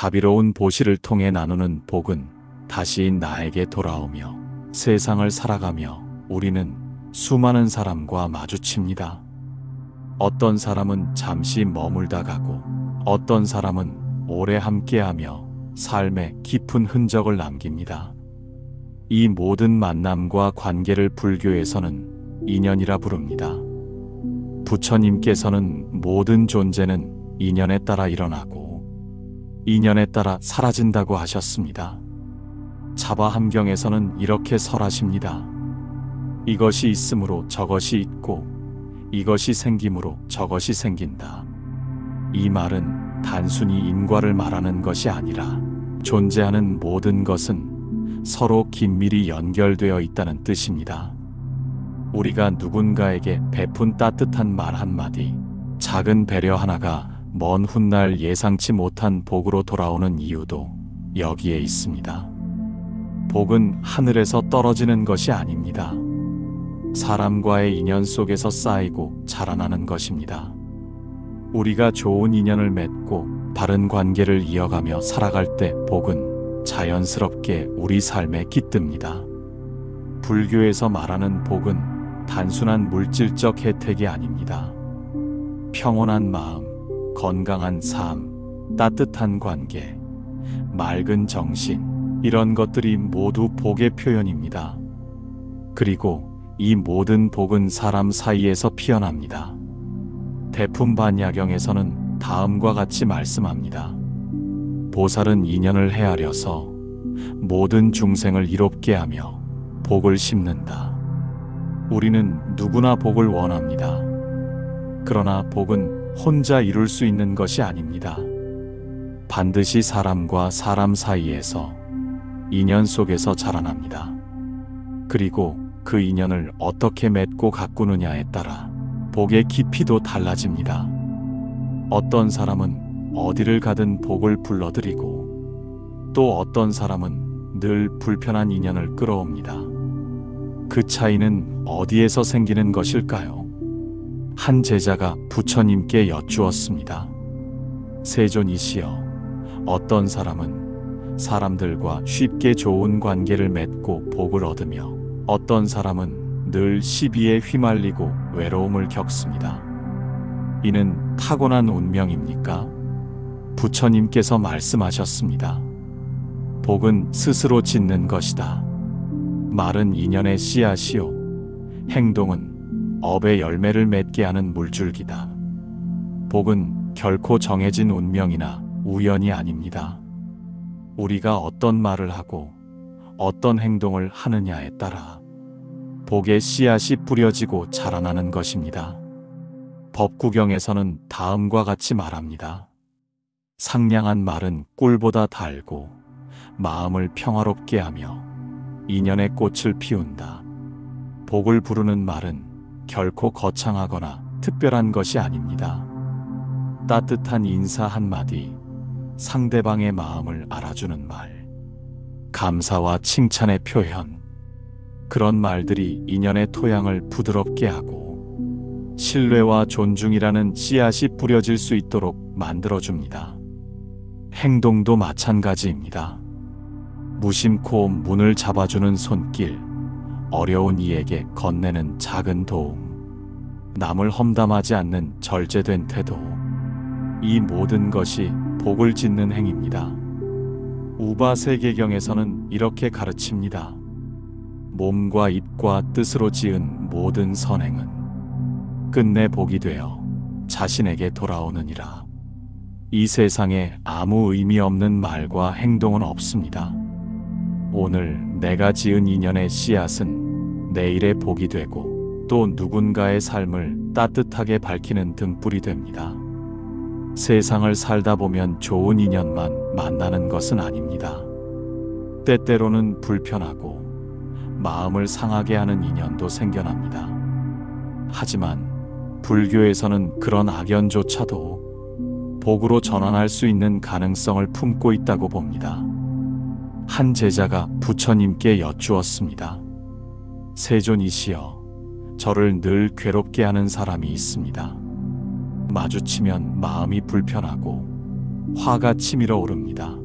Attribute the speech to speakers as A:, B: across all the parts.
A: 자비로운 보시를 통해 나누는 복은 다시 나에게 돌아오며 세상을 살아가며 우리는 수많은 사람과 마주칩니다. 어떤 사람은 잠시 머물다 가고 어떤 사람은 오래 함께하며 삶의 깊은 흔적을 남깁니다. 이 모든 만남과 관계를 불교에서는 인연이라 부릅니다. 부처님께서는 모든 존재는 인연에 따라 일어나고 인연에 따라 사라진다고 하셨습니다. 자바함경에서는 이렇게 설하십니다. 이것이 있으므로 저것이 있고 이것이 생김으로 저것이 생긴다. 이 말은 단순히 인과를 말하는 것이 아니라 존재하는 모든 것은 서로 긴밀히 연결되어 있다는 뜻입니다. 우리가 누군가에게 베푼 따뜻한 말 한마디, 작은 배려 하나가 먼 훗날 예상치 못한 복으로 돌아오는 이유도 여기에 있습니다. 복은 하늘에서 떨어지는 것이 아닙니다. 사람과의 인연 속에서 쌓이고 자라나는 것입니다. 우리가 좋은 인연을 맺고 바른 관계를 이어가며 살아갈 때 복은 자연스럽게 우리 삶에 깃듭니다. 불교에서 말하는 복은 단순한 물질적 혜택이 아닙니다. 평온한 마음, 건강한 삶, 따뜻한 관계, 맑은 정신, 이런 것들이 모두 복의 표현입니다. 그리고 이 모든 복은 사람 사이에서 피어납니다. 대품반야경에서는 다음과 같이 말씀합니다. 보살은 인연을 헤아려서 모든 중생을 이롭게 하며 복을 심는다. 우리는 누구나 복을 원합니다. 그러나 복은 혼자 이룰 수 있는 것이 아닙니다. 반드시 사람과 사람 사이에서 인연 속에서 자라납니다. 그리고 그 인연을 어떻게 맺고 가꾸느냐에 따라 복의 깊이도 달라집니다. 어떤 사람은 어디를 가든 복을 불러들이고 또 어떤 사람은 늘 불편한 인연을 끌어옵니다. 그 차이는 어디에서 생기는 것일까요? 한 제자가 부처님께 여쭈었습니다. 세존이시여, 어떤 사람은 사람들과 쉽게 좋은 관계를 맺고 복을 얻으며 어떤 사람은 늘 시비에 휘말리고 외로움을 겪습니다. 이는 타고난 운명입니까? 부처님께서 말씀하셨습니다. 복은 스스로 짓는 것이다. 말은 인연의 씨앗이요, 행동은 업의 열매를 맺게 하는 물줄기다. 복은 결코 정해진 운명이나 우연이 아닙니다. 우리가 어떤 말을 하고 어떤 행동을 하느냐에 따라 복의 씨앗이 뿌려지고 자라나는 것입니다. 법구경에서는 다음과 같이 말합니다. 상냥한 말은 꿀보다 달고 마음을 평화롭게 하며 인연의 꽃을 피운다. 복을 부르는 말은 결코 거창하거나 특별한 것이 아닙니다. 따뜻한 인사 한마디, 상대방의 마음을 알아주는 말, 감사와 칭찬의 표현, 그런 말들이 인연의 토양을 부드럽게 하고 신뢰와 존중이라는 씨앗이 뿌려질 수 있도록 만들어줍니다. 행동도 마찬가지입니다. 무심코 문을 잡아주는 손길, 어려운 이에게 건네는 작은 도움, 남을 험담하지 않는 절제된 태도, 이 모든 것이 복을 짓는 행위입니다. 우바세계경에서는 이렇게 가르칩니다. 몸과 입과 뜻으로 지은 모든 선행은 끝내 복이 되어 자신에게 돌아오느니라. 이 세상에 아무 의미 없는 말과 행동은 없습니다. 오늘 내가 지은 인연의 씨앗은 내일의 복이 되고 또 누군가의 삶을 따뜻하게 밝히는 등불이 됩니다. 세상을 살다 보면 좋은 인연만 만나는 것은 아닙니다. 때때로는 불편하고 마음을 상하게 하는 인연도 생겨납니다. 하지만 불교에서는 그런 악연조차도 복으로 전환할 수 있는 가능성을 품고 있다고 봅니다. 한 제자가 부처님께 여쭈었습니다. 세존이시여, 저를 늘 괴롭게 하는 사람이 있습니다. 마주치면 마음이 불편하고 화가 치밀어 오릅니다.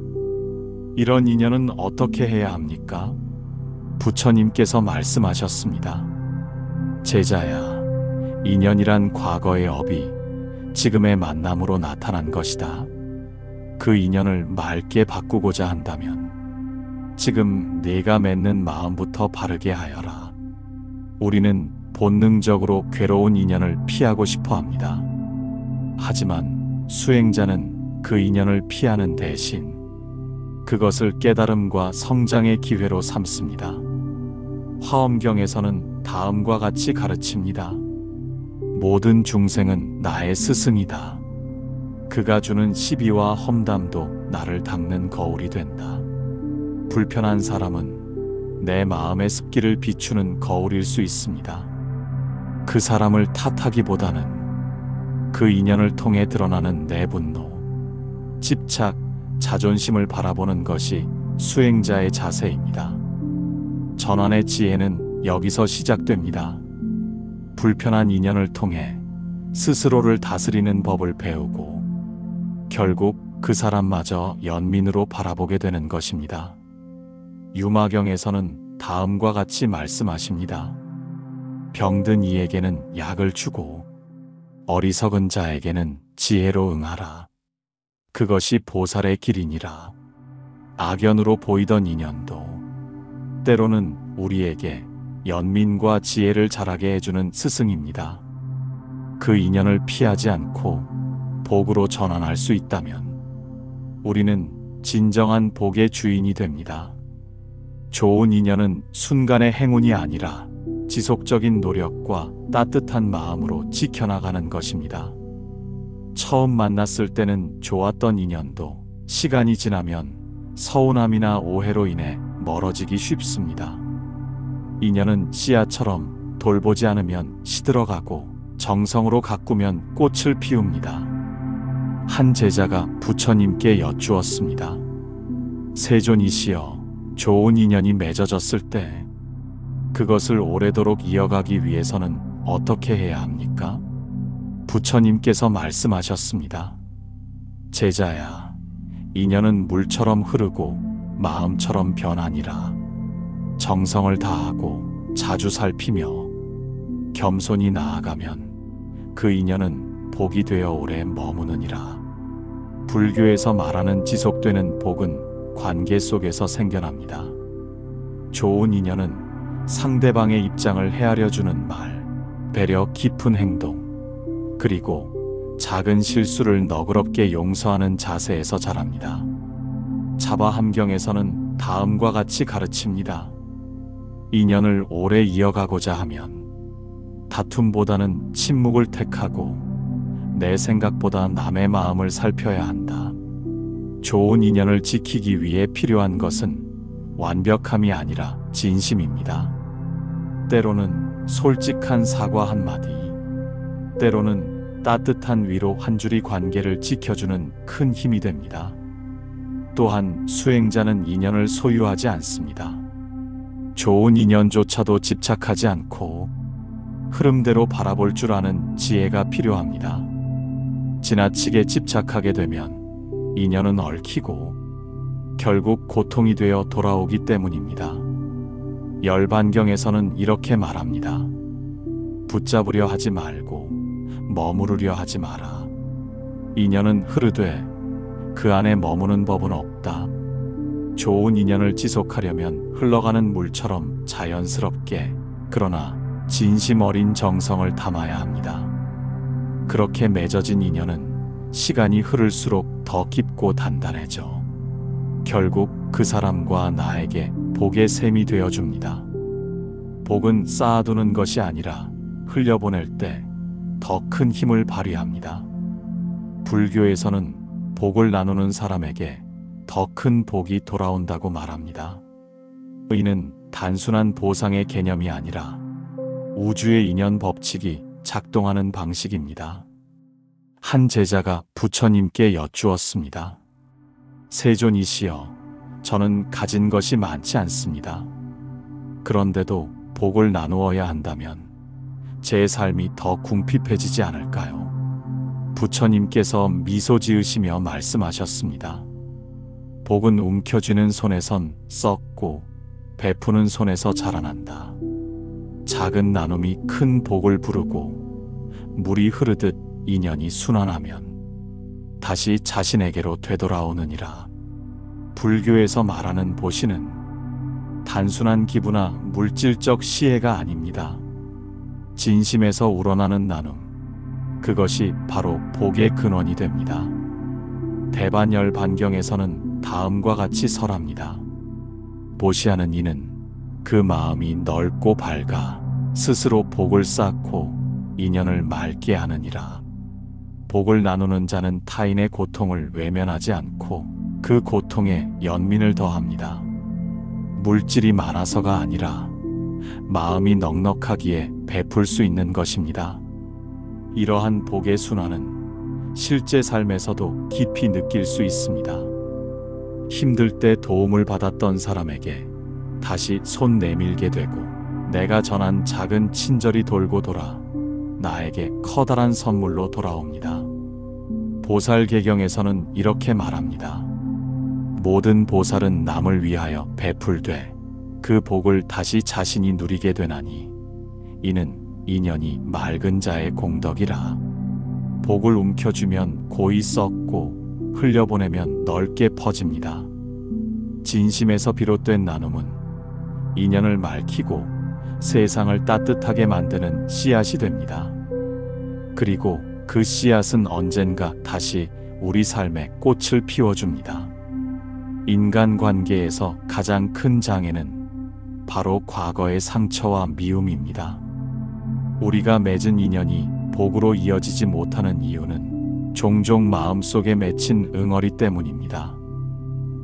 A: 이런 인연은 어떻게 해야 합니까? 부처님께서 말씀하셨습니다. 제자야, 인연이란 과거의 업이 지금의 만남으로 나타난 것이다. 그 인연을 맑게 바꾸고자 한다면 지금 네가 맺는 마음부터 바르게 하여라. 우리는 본능적으로 괴로운 인연을 피하고 싶어 합니다. 하지만 수행자는 그 인연을 피하는 대신 그것을 깨달음과 성장의 기회로 삼습니다. 화엄경에서는 다음과 같이 가르칩니다. 모든 중생은 나의 스승이다. 그가 주는 시비와 험담도 나를 닦는 거울이 된다. 불편한 사람은 내 마음의 습기를 비추는 거울일 수 있습니다. 그 사람을 탓하기보다는 그 인연을 통해 드러나는 내 분노, 집착, 자존심을 바라보는 것이 수행자의 자세입니다. 전환의 지혜는 여기서 시작됩니다. 불편한 인연을 통해 스스로를 다스리는 법을 배우고 결국 그 사람마저 연민으로 바라보게 되는 것입니다. 유마경에서는 다음과 같이 말씀하십니다. 병든 이에게는 약을 주고 어리석은 자에게는 지혜로 응하라. 그것이 보살의 길이니라. 악연으로 보이던 인연도 때로는 우리에게 연민과 지혜를 자라게 해주는 스승입니다. 그 인연을 피하지 않고 복으로 전환할 수 있다면 우리는 진정한 복의 주인이 됩니다. 좋은 인연은 순간의 행운이 아니라 지속적인 노력과 따뜻한 마음으로 지켜나가는 것입니다. 처음 만났을 때는 좋았던 인연도 시간이 지나면 서운함이나 오해로 인해 멀어지기 쉽습니다. 인연은 씨앗처럼 돌보지 않으면 시들어가고 정성으로 가꾸면 꽃을 피웁니다. 한 제자가 부처님께 여쭈었습니다. 세존이시여, 좋은 인연이 맺어졌을 때 그것을 오래도록 이어가기 위해서는 어떻게 해야 합니까? 부처님께서 말씀하셨습니다. 제자야, 인연은 물처럼 흐르고 마음처럼 변하니라. 정성을 다하고 자주 살피며 겸손히 나아가면 그 인연은 복이 되어 오래 머무느니라. 불교에서 말하는 지속되는 복은 관계 속에서 생겨납니다. 좋은 인연은 상대방의 입장을 헤아려주는 말, 배려 깊은 행동, 그리고 작은 실수를 너그럽게 용서하는 자세에서 자랍니다. 자바함경에서는 다음과 같이 가르칩니다. 인연을 오래 이어가고자 하면 다툼보다는 침묵을 택하고 내 생각보다 남의 마음을 살펴야 한다. 좋은 인연을 지키기 위해 필요한 것은 완벽함이 아니라 진심입니다. 때로는 솔직한 사과 한마디, 때로는 따뜻한 위로 한 줄이 관계를 지켜주는 큰 힘이 됩니다. 또한 수행자는 인연을 소유하지 않습니다. 좋은 인연조차도 집착하지 않고 흐름대로 바라볼 줄 아는 지혜가 필요합니다. 지나치게 집착하게 되면 인연은 얽히고 결국 고통이 되어 돌아오기 때문입니다. 열반경에서는 이렇게 말합니다. 붙잡으려 하지 말고 머무르려 하지 마라. 인연은 흐르되 그 안에 머무는 법은 없다. 좋은 인연을 지속하려면 흘러가는 물처럼 자연스럽게, 그러나 진심 어린 정성을 담아야 합니다. 그렇게 맺어진 인연은 시간이 흐를수록 더 깊고 단단해져 결국 그 사람과 나에게 복의 샘이 되어줍니다. 복은 쌓아두는 것이 아니라 흘려보낼 때 더 큰 힘을 발휘합니다. 불교에서는 복을 나누는 사람에게 더 큰 복이 돌아온다고 말합니다. 의는 단순한 보상의 개념이 아니라 우주의 인연 법칙이 작동하는 방식입니다. 한 제자가 부처님께 여쭈었습니다. 세존이시여, 저는 가진 것이 많지 않습니다. 그런데도 복을 나누어야 한다면 제 삶이 더 궁핍해지지 않을까요? 부처님께서 미소 지으시며 말씀하셨습니다. 복은 움켜쥐는 손에선 썩고 베푸는 손에서 자라난다. 작은 나눔이 큰 복을 부르고 물이 흐르듯 인연이 순환하면 다시 자신에게로 되돌아오느니라. 불교에서 말하는 보시는 단순한 기부나 물질적 시혜가 아닙니다. 진심에서 우러나는 나눔, 그것이 바로 복의 근원이 됩니다. 대반열 반경에서는 다음과 같이 설합니다. 보시하는 이는 그 마음이 넓고 밝아 스스로 복을 쌓고 인연을 맑게 하느니라. 복을 나누는 자는 타인의 고통을 외면하지 않고 그 고통에 연민을 더합니다. 물질이 많아서가 아니라 마음이 넉넉하기에 베풀 수 있는 것입니다. 이러한 복의 순환은 실제 삶에서도 깊이 느낄 수 있습니다. 힘들 때 도움을 받았던 사람에게 다시 손 내밀게 되고 내가 전한 작은 친절이 돌고 돌아 나에게 커다란 선물로 돌아옵니다. 보살개경에서는 이렇게 말합니다. 모든 보살은 남을 위하여 베풀되 그 복을 다시 자신이 누리게 되나니 이는 인연이 맑은 자의 공덕이라. 복을 움켜쥐면 고이 썩고 흘려보내면 넓게 퍼집니다. 진심에서 비롯된 나눔은 인연을 맑히고 세상을 따뜻하게 만드는 씨앗이 됩니다. 그리고 그 씨앗은 언젠가 다시 우리 삶에 꽃을 피워줍니다. 인간관계에서 가장 큰 장애는 바로 과거의 상처와 미움입니다. 우리가 맺은 인연이 복으로 이어지지 못하는 이유는 종종 마음속에 맺힌 응어리 때문입니다.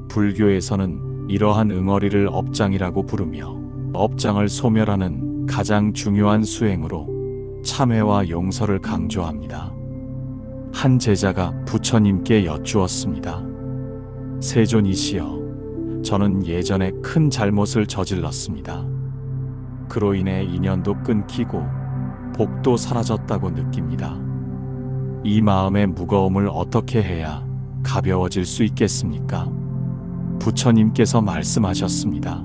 A: 불교에서는 이러한 응어리를 업장이라고 부르며 업장을 소멸하는 가장 중요한 수행으로 참회와 용서를 강조합니다. 한 제자가 부처님께 여쭈었습니다. 세존이시여, 저는 예전에 큰 잘못을 저질렀습니다. 그로 인해 인연도 끊기고 복도 사라졌다고 느낍니다. 이 마음의 무거움을 어떻게 해야 가벼워질 수 있겠습니까? 부처님께서 말씀하셨습니다.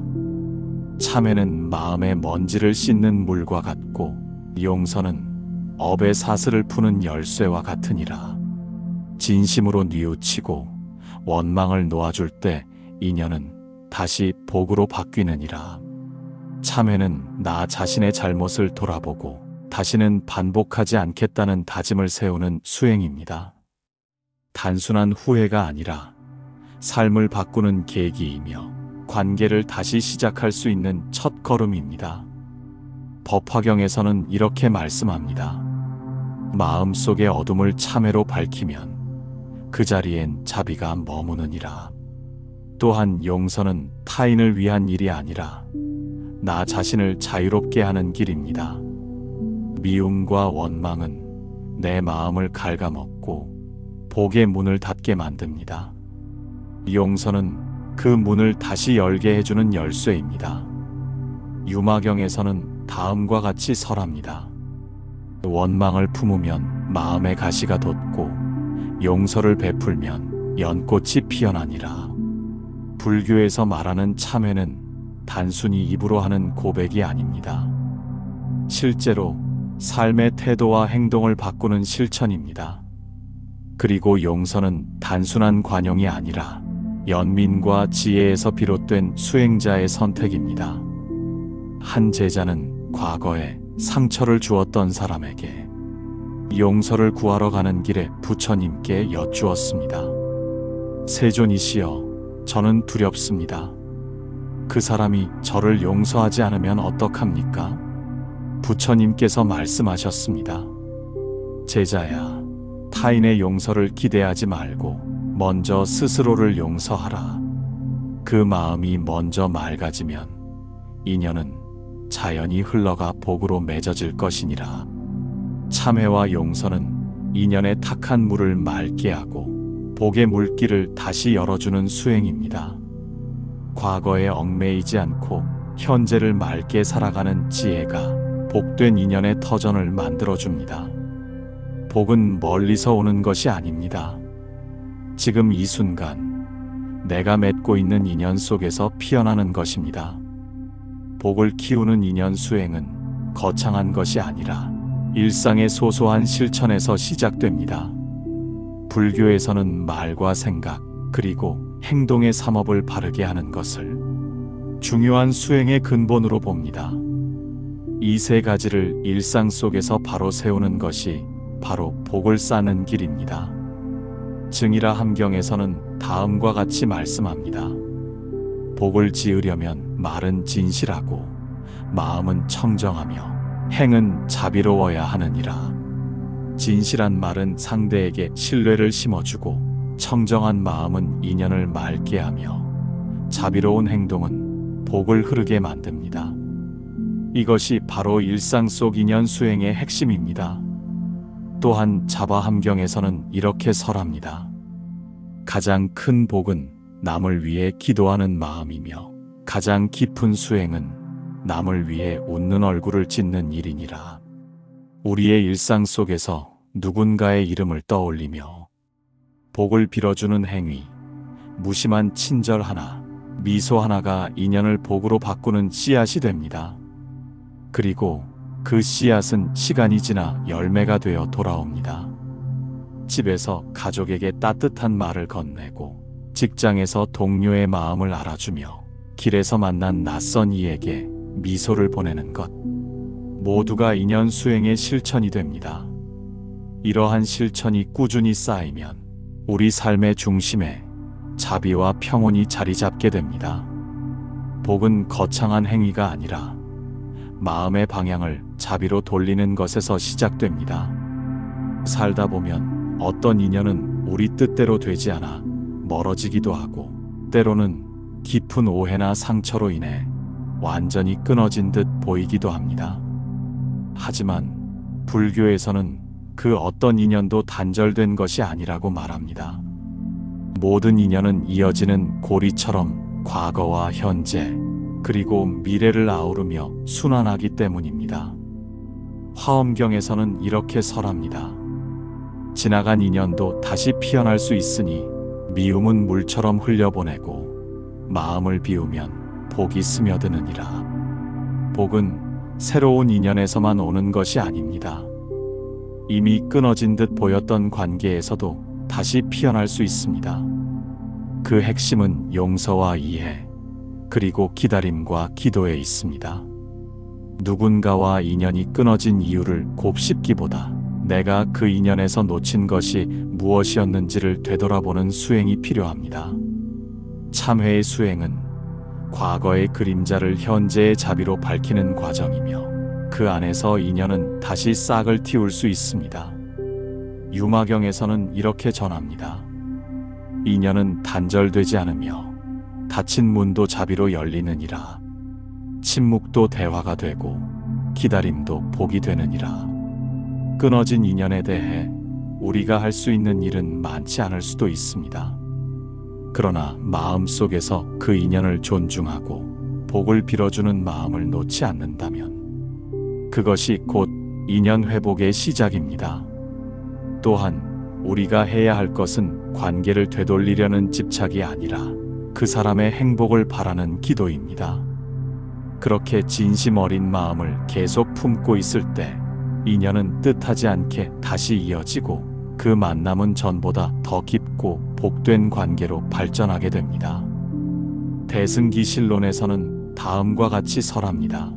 A: 참회는 마음의 먼지를 씻는 물과 같고 용서는 업의 사슬을 푸는 열쇠와 같으니라. 진심으로 뉘우치고 원망을 놓아줄 때 인연은 다시 복으로 바뀌느니라. 참회는 나 자신의 잘못을 돌아보고 다시는 반복하지 않겠다는 다짐을 세우는 수행입니다. 단순한 후회가 아니라 삶을 바꾸는 계기이며 관계를 다시 시작할 수 있는 첫 걸음입니다. 법화경에서는 이렇게 말씀합니다. 마음속의 어둠을 참회로 밝히면 그 자리엔 자비가 머무느니라. 또한 용서는 타인을 위한 일이 아니라 나 자신을 자유롭게 하는 길입니다. 미움과 원망은 내 마음을 갉아먹고 복의 문을 닫게 만듭니다. 용서는 그 문을 다시 열게 해주는 열쇠입니다. 유마경에서는 다음과 같이 설합니다. 원망을 품으면 마음의 가시가 돋고 용서를 베풀면 연꽃이 피어나니라. 불교에서 말하는 참회는 단순히 입으로 하는 고백이 아닙니다. 실제로 삶의 태도와 행동을 바꾸는 실천입니다. 그리고 용서는 단순한 관용이 아니라 연민과 지혜에서 비롯된 수행자의 선택입니다. 한 제자는 과거에 상처를 주었던 사람에게 용서를 구하러 가는 길에 부처님께 여쭈었습니다. 세존이시여, 저는 두렵습니다. 그 사람이 저를 용서하지 않으면 어떡합니까? 부처님께서 말씀하셨습니다. 제자야, 타인의 용서를 기대하지 말고 먼저 스스로를 용서하라. 그 마음이 먼저 맑아지면 인연은 자연히 흘러가 복으로 맺어질 것이니라. 참회와 용서는 인연의 탁한 물을 맑게 하고 복의 물길을 다시 열어주는 수행입니다. 과거에 얽매이지 않고 현재를 맑게 살아가는 지혜가 복된 인연의 터전을 만들어줍니다. 복은 멀리서 오는 것이 아닙니다. 지금 이 순간 내가 맺고 있는 인연 속에서 피어나는 것입니다. 복을 키우는 인연 수행은 거창한 것이 아니라 일상의 소소한 실천에서 시작됩니다. 불교에서는 말과 생각, 그리고 행동의 삼업을 바르게 하는 것을 중요한 수행의 근본으로 봅니다. 이 세 가지를 일상 속에서 바로 세우는 것이 바로 복을 쌓는 길입니다. 증이라 함경에서는 다음과 같이 말씀합니다. 복을 지으려면 말은 진실하고 마음은 청정하며 행은 자비로워야 하느니라. 진실한 말은 상대에게 신뢰를 심어주고 청정한 마음은 인연을 맑게 하며 자비로운 행동은 복을 흐르게 만듭니다. 이것이 바로 일상 속 인연 수행의 핵심입니다. 또한 자바함경에서는 이렇게 설합니다. 가장 큰 복은 남을 위해 기도하는 마음이며 가장 깊은 수행은 남을 위해 웃는 얼굴을 짓는 일이니라. 우리의 일상 속에서 누군가의 이름을 떠올리며 복을 빌어주는 행위, 무심한 친절 하나, 미소 하나가 인연을 복으로 바꾸는 씨앗이 됩니다. 그리고 그 씨앗은 시간이 지나 열매가 되어 돌아옵니다. 집에서 가족에게 따뜻한 말을 건네고 직장에서 동료의 마음을 알아주며 길에서 만난 낯선 이에게 미소를 보내는 것, 모두가 인연 수행의 실천이 됩니다. 이러한 실천이 꾸준히 쌓이면 우리 삶의 중심에 자비와 평온이 자리 잡게 됩니다. 복은 거창한 행위가 아니라 마음의 방향을 자비로 돌리는 것에서 시작됩니다. 살다 보면 어떤 인연은 우리 뜻대로 되지 않아 멀어지기도 하고 때로는 깊은 오해나 상처로 인해 완전히 끊어진 듯 보이기도 합니다. 하지만 불교에서는 그 어떤 인연도 단절된 것이 아니라고 말합니다. 모든 인연은 이어지는 고리처럼 과거와 현재, 그리고 미래를 아우르며 순환하기 때문입니다. 화엄경에서는 이렇게 설합니다. 지나간 인연도 다시 피어날 수 있으니 미움은 물처럼 흘려보내고 마음을 비우면 복이 스며드느니라. 복은 새로운 인연에서만 오는 것이 아닙니다. 이미 끊어진 듯 보였던 관계에서도 다시 피어날 수 있습니다. 그 핵심은 용서와 이해, 그리고 기다림과 기도에 있습니다. 누군가와 인연이 끊어진 이유를 곱씹기보다 내가 그 인연에서 놓친 것이 무엇이었는지를 되돌아보는 수행이 필요합니다. 참회의 수행은 과거의 그림자를 현재의 자비로 밝히는 과정이며 그 안에서 인연은 다시 싹을 틔울 수 있습니다. 유마경에서는 이렇게 전합니다. 인연은 단절되지 않으며 닫힌 문도 자비로 열리느니라. 침묵도 대화가 되고 기다림도 복이 되느니라. 끊어진 인연에 대해 우리가 할 수 있는 일은 많지 않을 수도 있습니다. 그러나 마음속에서 그 인연을 존중하고 복을 빌어주는 마음을 놓지 않는다면 그것이 곧 인연 회복의 시작입니다. 또한 우리가 해야 할 것은 관계를 되돌리려는 집착이 아니라 그 사람의 행복을 바라는 기도입니다. 그렇게 진심 어린 마음을 계속 품고 있을 때 인연은 뜻하지 않게 다시 이어지고 그 만남은 전보다 더 깊고 복된 관계로 발전하게 됩니다. 대승기실론에서는 다음과 같이 설합니다.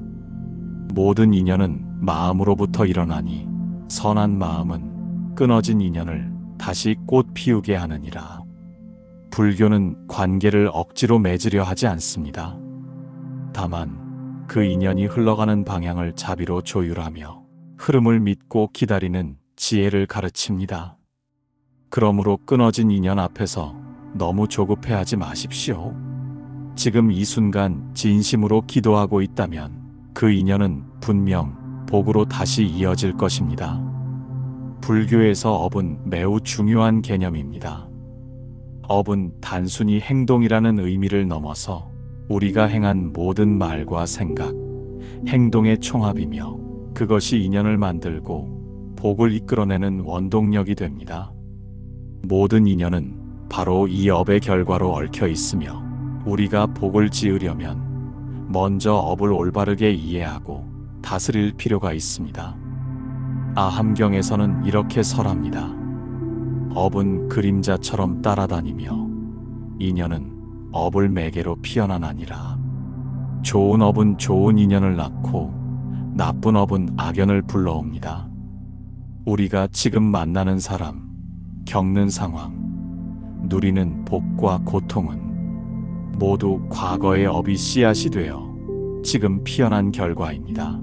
A: 모든 인연은 마음으로부터 일어나니 선한 마음은 끊어진 인연을 다시 꽃 피우게 하느니라. 불교는 관계를 억지로 맺으려 하지 않습니다. 다만 그 인연이 흘러가는 방향을 자비로 조율하며 흐름을 믿고 기다리는 지혜를 가르칩니다. 그러므로 끊어진 인연 앞에서 너무 조급해하지 마십시오. 지금 이 순간 진심으로 기도하고 있다면 그 인연은 분명 복으로 다시 이어질 것입니다. 불교에서 업은 매우 중요한 개념입니다. 업은 단순히 행동이라는 의미를 넘어서 우리가 행한 모든 말과 생각, 행동의 총합이며 그것이 인연을 만들고 복을 이끌어내는 원동력이 됩니다. 모든 인연은 바로 이 업의 결과로 얽혀 있으며 우리가 복을 지으려면 먼저 업을 올바르게 이해하고 다스릴 필요가 있습니다. 아함경에서는 이렇게 설합니다. 업은 그림자처럼 따라다니며 인연은 업을 매개로 피어나나니라. 좋은 업은 좋은 인연을 낳고 나쁜 업은 악연을 불러옵니다. 우리가 지금 만나는 사람, 겪는 상황, 누리는 복과 고통은 모두 과거의 업이 씨앗이 되어 지금 피어난 결과입니다.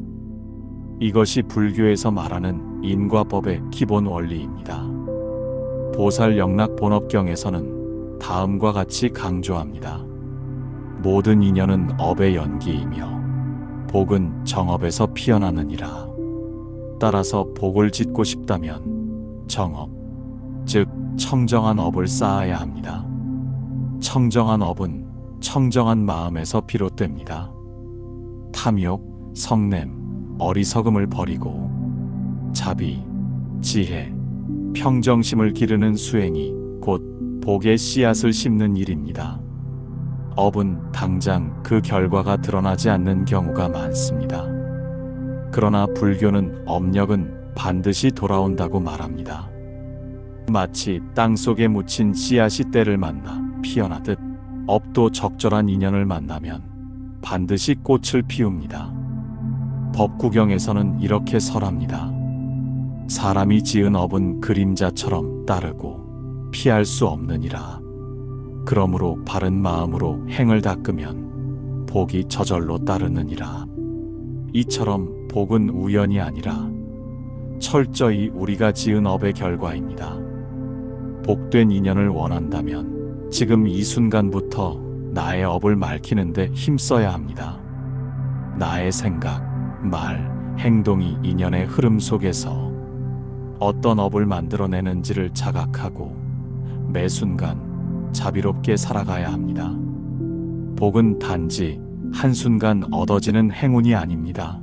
A: 이것이 불교에서 말하는 인과법의 기본 원리입니다. 보살영락본업경에서는 다음과 같이 강조합니다. 모든 인연은 업의 연기이며 복은 정업에서 피어나느니라. 따라서 복을 짓고 싶다면 정업, 즉 청정한 업을 쌓아야 합니다. 청정한 업은 청정한 마음에서 비롯됩니다. 탐욕, 성냄, 어리석음을 버리고 자비, 지혜, 평정심을 기르는 수행이 곧 복의 씨앗을 심는 일입니다. 업은 당장 그 결과가 드러나지 않는 경우가 많습니다. 그러나 불교는 업력은 반드시 돌아온다고 말합니다. 마치 땅 속에 묻힌 씨앗이 때를 만나 피어나듯 업도 적절한 인연을 만나면 반드시 꽃을 피웁니다. 법구경에서는 이렇게 설합니다. 사람이 지은 업은 그림자처럼 따르고 피할 수 없느니라. 그러므로 바른 마음으로 행을 닦으면 복이 저절로 따르느니라. 이처럼 복은 우연이 아니라 철저히 우리가 지은 업의 결과입니다. 복된 인연을 원한다면 지금 이 순간부터 나의 업을 맑히는데 힘써야 합니다. 나의 생각, 말, 행동이 인연의 흐름 속에서 어떤 업을 만들어내는지를 자각하고 매 순간 자비롭게 살아가야 합니다. 복은 단지 한순간 얻어지는 행운이 아닙니다.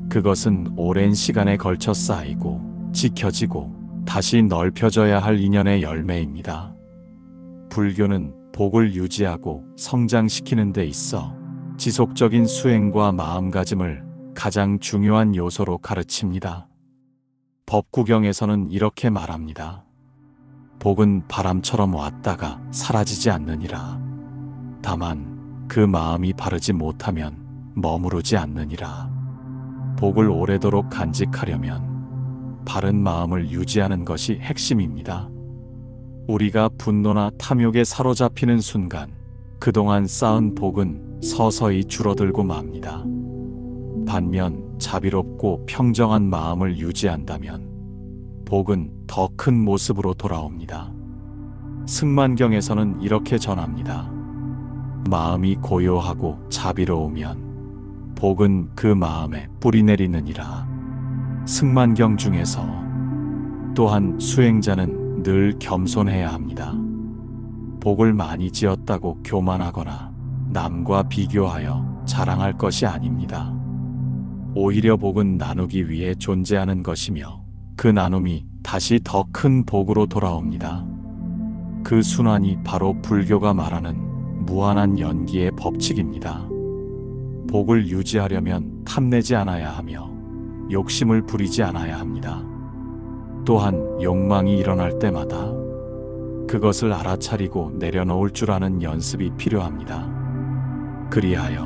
A: 그것은 오랜 시간에 걸쳐 쌓이고 지켜지고 다시 넓혀져야 할 인연의 열매입니다. 불교는 복을 유지하고 성장시키는 데 있어 지속적인 수행과 마음가짐을 가장 중요한 요소로 가르칩니다. 법구경에서는 이렇게 말합니다. 복은 바람처럼 왔다가 사라지지 않느니라. 다만 그 마음이 바르지 못하면 머무르지 않느니라. 복을 오래도록 간직하려면 바른 마음을 유지하는 것이 핵심입니다. 우리가 분노나 탐욕에 사로잡히는 순간 그동안 쌓은 복은 서서히 줄어들고 맙니다. 반면 자비롭고 평정한 마음을 유지한다면 복은 더 큰 모습으로 돌아옵니다. 승만경에서는 이렇게 전합니다. 마음이 고요하고 자비로우면 복은 그 마음에 뿌리 내리느니라. 승만경 중에서 또한 수행자는 늘 겸손해야 합니다. 복을 많이 지었다고 교만하거나 남과 비교하여 자랑할 것이 아닙니다. 오히려 복은 나누기 위해 존재하는 것이며 그 나눔이 다시 더 큰 복으로 돌아옵니다. 그 순환이 바로 불교가 말하는 무한한 연기의 법칙입니다. 복을 유지하려면 탐내지 않아야 하며 욕심을 부리지 않아야 합니다. 또한 욕망이 일어날 때마다 그것을 알아차리고 내려놓을 줄 아는 연습이 필요합니다. 그리하여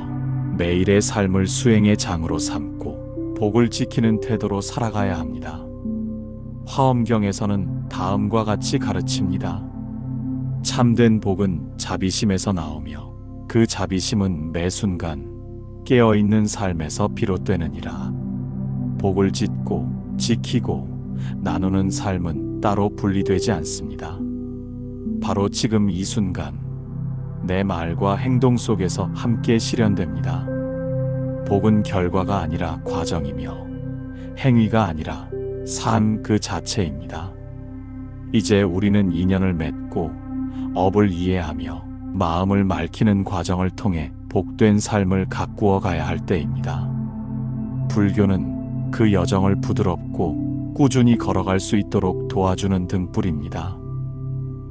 A: 매일의 삶을 수행의 장으로 삼고 복을 지키는 태도로 살아가야 합니다. 화엄경에서는 다음과 같이 가르칩니다. 참된 복은 자비심에서 나오며 그 자비심은 매 순간 깨어있는 삶에서 비롯되느니라. 복을 짓고 지키고 나누는 삶은 따로 분리되지 않습니다. 바로 지금 이 순간 내 말과 행동 속에서 함께 실현됩니다. 복은 결과가 아니라 과정이며 행위가 아니라 삶 그 자체입니다. 이제 우리는 인연을 맺고 업을 이해하며 마음을 맑히는 과정을 통해 복된 삶을 가꾸어 가야 할 때입니다. 불교는 그 여정을 부드럽고 꾸준히 걸어갈 수 있도록 도와주는 등불입니다.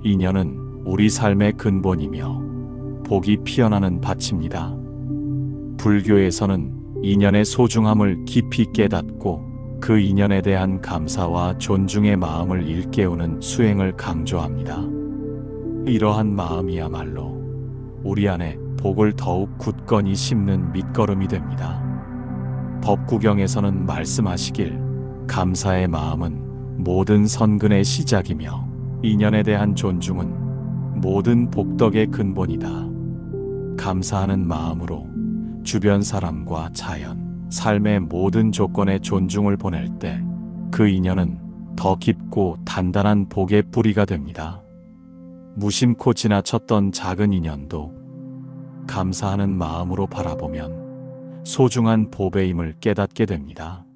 A: 인연은 우리 삶의 근본이며 복이 피어나는 밭입니다. 불교에서는 인연의 소중함을 깊이 깨닫고 그 인연에 대한 감사와 존중의 마음을 일깨우는 수행을 강조합니다. 이러한 마음이야말로 우리 안에 복을 더욱 굳건히 심는 밑거름이 됩니다. 법구경에서는 말씀하시길 감사의 마음은 모든 선근의 시작이며 인연에 대한 존중은 모든 복덕의 근본이다. 감사하는 마음으로 주변 사람과 자연, 삶의 모든 조건에 존중을 보낼 때 그 인연은 더 깊고 단단한 복의 뿌리가 됩니다. 무심코 지나쳤던 작은 인연도 감사하는 마음으로 바라보면 소중한 보배임을 깨닫게 됩니다.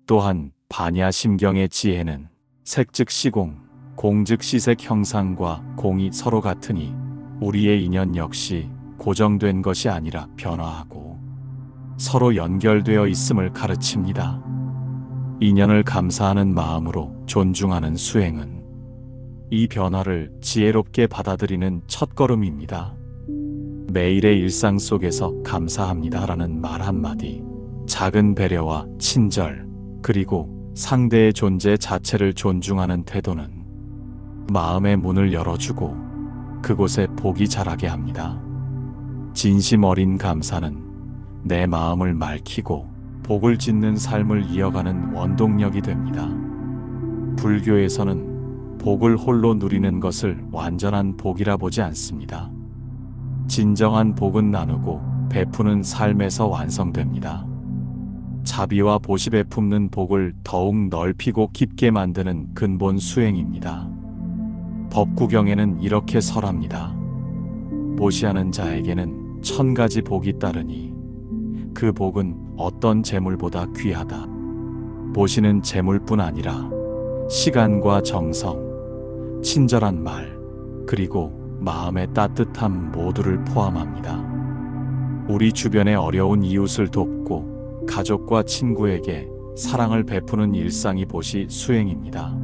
A: 또한 반야심경의 지혜는 색즉 시공, 공즉 시색 형상과 공이 서로 같으니 우리의 인연 역시 고정된 것이 아니라 변화하고 서로 연결되어 있음을 가르칩니다. 인연을 감사하는 마음으로 존중하는 수행은 이 변화를 지혜롭게 받아들이는 첫걸음입니다. 매일의 일상 속에서 감사합니다라는 말 한마디, 작은 배려와 친절, 그리고 상대의 존재 자체를 존중하는 태도는 마음의 문을 열어주고 그곳에 복이 자라게 합니다. 진심 어린 감사는 내 마음을 맑히고 복을 짓는 삶을 이어가는 원동력이 됩니다. 불교에서는 복을 홀로 누리는 것을 완전한 복이라 보지 않습니다. 진정한 복은 나누고 베푸는 삶에서 완성됩니다. 자비와 보시에 품는 복을 더욱 넓히고 깊게 만드는 근본 수행입니다. 법구경에는 이렇게 설합니다. 보시하는 자에게는 1000가지 복이 따르니 그 복은 어떤 재물보다 귀하다. 보시는 재물뿐 아니라 시간과 정성, 친절한 말, 그리고 마음의 따뜻함 모두를 포함합니다. 우리 주변의 어려운 이웃을 돕고 가족과 친구에게 사랑을 베푸는 일상이 보시 수행입니다.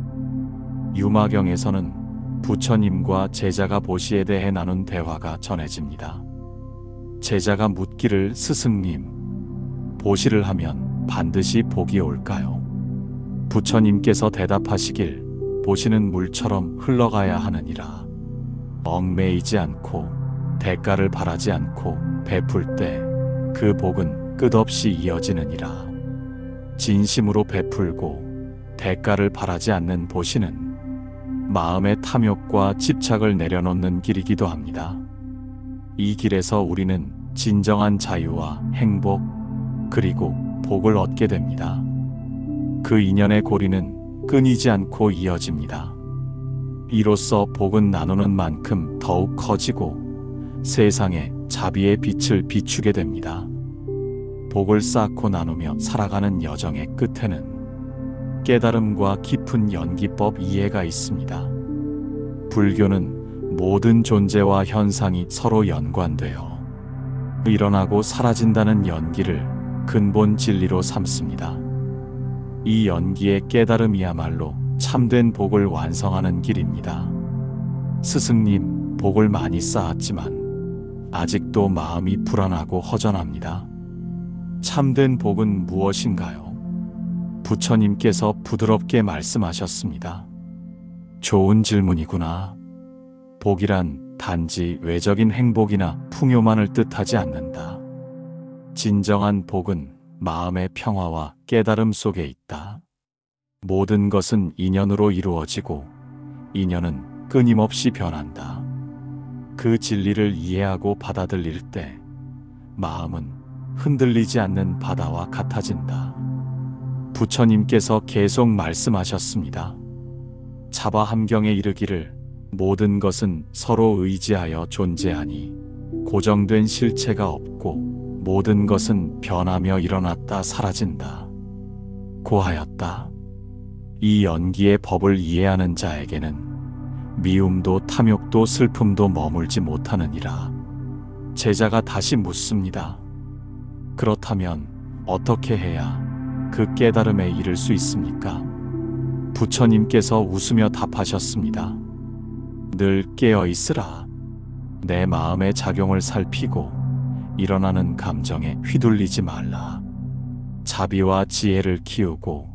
A: 유마경에서는 부처님과 제자가 보시에 대해 나눈 대화가 전해집니다. 제자가 묻기를 스승님, 보시를 하면 반드시 복이 올까요? 부처님께서 대답하시길 보시는 물처럼 흘러가야 하느니라. 얽매이지 않고 대가를 바라지 않고 베풀 때 그 복은 끝없이 이어지느니라. 진심으로 베풀고 대가를 바라지 않는 보시는 마음의 탐욕과 집착을 내려놓는 길이기도 합니다. 이 길에서 우리는 진정한 자유와 행복, 그리고 복을 얻게 됩니다. 그 인연의 고리는 끊이지 않고 이어집니다. 이로써 복은 나누는 만큼 더욱 커지고 세상에 자비의 빛을 비추게 됩니다. 복을 쌓고 나누며 살아가는 여정의 끝에는 깨달음과 깊은 연기법 이해가 있습니다. 불교는 모든 존재와 현상이 서로 연관되어 일어나고 사라진다는 연기를 근본 진리로 삼습니다. 이 연기의 깨달음이야말로 참된 복을 완성하는 길입니다. 스승님, 복을 많이 쌓았지만 아직도 마음이 불안하고 허전합니다. 참된 복은 무엇인가요? 부처님께서 부드럽게 말씀하셨습니다. 좋은 질문이구나. 복이란 단지 외적인 행복이나 풍요만을 뜻하지 않는다. 진정한 복은 마음의 평화와 깨달음 속에 있다. 모든 것은 인연으로 이루어지고 인연은 끊임없이 변한다. 그 진리를 이해하고 받아들일 때 마음은 흔들리지 않는 바다와 같아진다. 부처님께서 계속 말씀하셨습니다. 자바함경에 이르기를 모든 것은 서로 의지하여 존재하니 고정된 실체가 없고 모든 것은 변하며 일어났다 사라진다. 고하였다. 이 연기의 법을 이해하는 자에게는 미움도 탐욕도 슬픔도 머물지 못하느니라. 제자가 다시 묻습니다. 그렇다면 어떻게 해야 그 깨달음에 이를 수 있습니까? 부처님께서 웃으며 답하셨습니다. 늘 깨어 있으라. 내 마음의 작용을 살피고 일어나는 감정에 휘둘리지 말라. 자비와 지혜를 키우고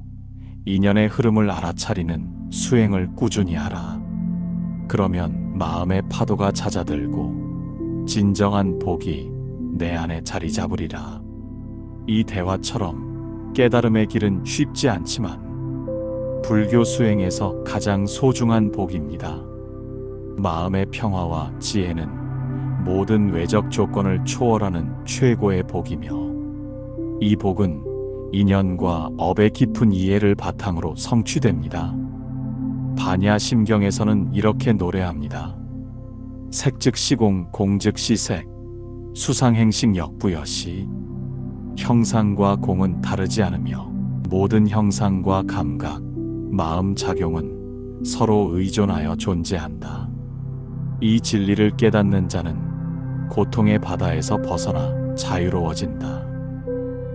A: 인연의 흐름을 알아차리는 수행을 꾸준히 하라. 그러면 마음의 파도가 잦아들고 진정한 복이 내 안에 자리 잡으리라. 이 대화처럼 깨달음의 길은 쉽지 않지만 불교 수행에서 가장 소중한 복입니다. 마음의 평화와 지혜는 모든 외적 조건을 초월하는 최고의 복이며, 이 복은 인연과 업의 깊은 이해를 바탕으로 성취됩니다. 반야심경에서는 이렇게 노래합니다. 색즉 시공, 공즉 시색, 수상행식 역부여시. 형상과 공은 다르지 않으며 모든 형상과 감각, 마음 작용은 서로 의존하여 존재한다. 이 진리를 깨닫는 자는 고통의 바다에서 벗어나 자유로워진다.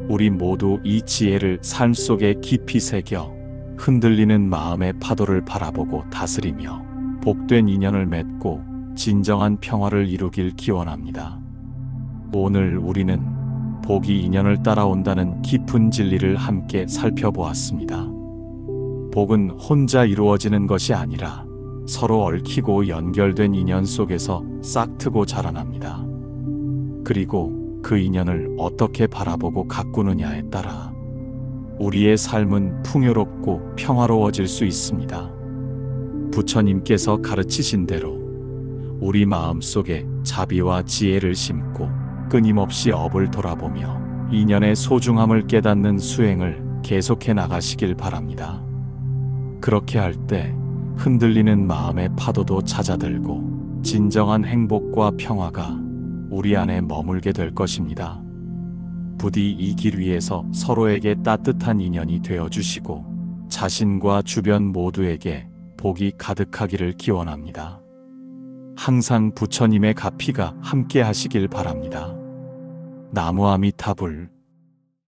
A: 우리 모두 이 지혜를 삶 속에 깊이 새겨 흔들리는 마음의 파도를 바라보고 다스리며 복된 인연을 맺고 진정한 평화를 이루길 기원합니다. 오늘 우리는 복이 인연을 따라온다는 깊은 진리를 함께 살펴보았습니다. 복은 혼자 이루어지는 것이 아니라 서로 얽히고 연결된 인연 속에서 싹트고 자라납니다. 그리고 그 인연을 어떻게 바라보고 가꾸느냐에 따라 우리의 삶은 풍요롭고 평화로워질 수 있습니다. 부처님께서 가르치신 대로 우리 마음 속에 자비와 지혜를 심고 끊임없이 업을 돌아보며 인연의 소중함을 깨닫는 수행을 계속해 나가시길 바랍니다. 그렇게 할 때 흔들리는 마음의 파도도 잦아들고 진정한 행복과 평화가 우리 안에 머물게 될 것입니다. 부디 이 길 위에서 서로에게 따뜻한 인연이 되어주시고 자신과 주변 모두에게 복이 가득하기를 기원합니다. 항상 부처님의 가피가 함께 하시길 바랍니다. 나무 아미타불.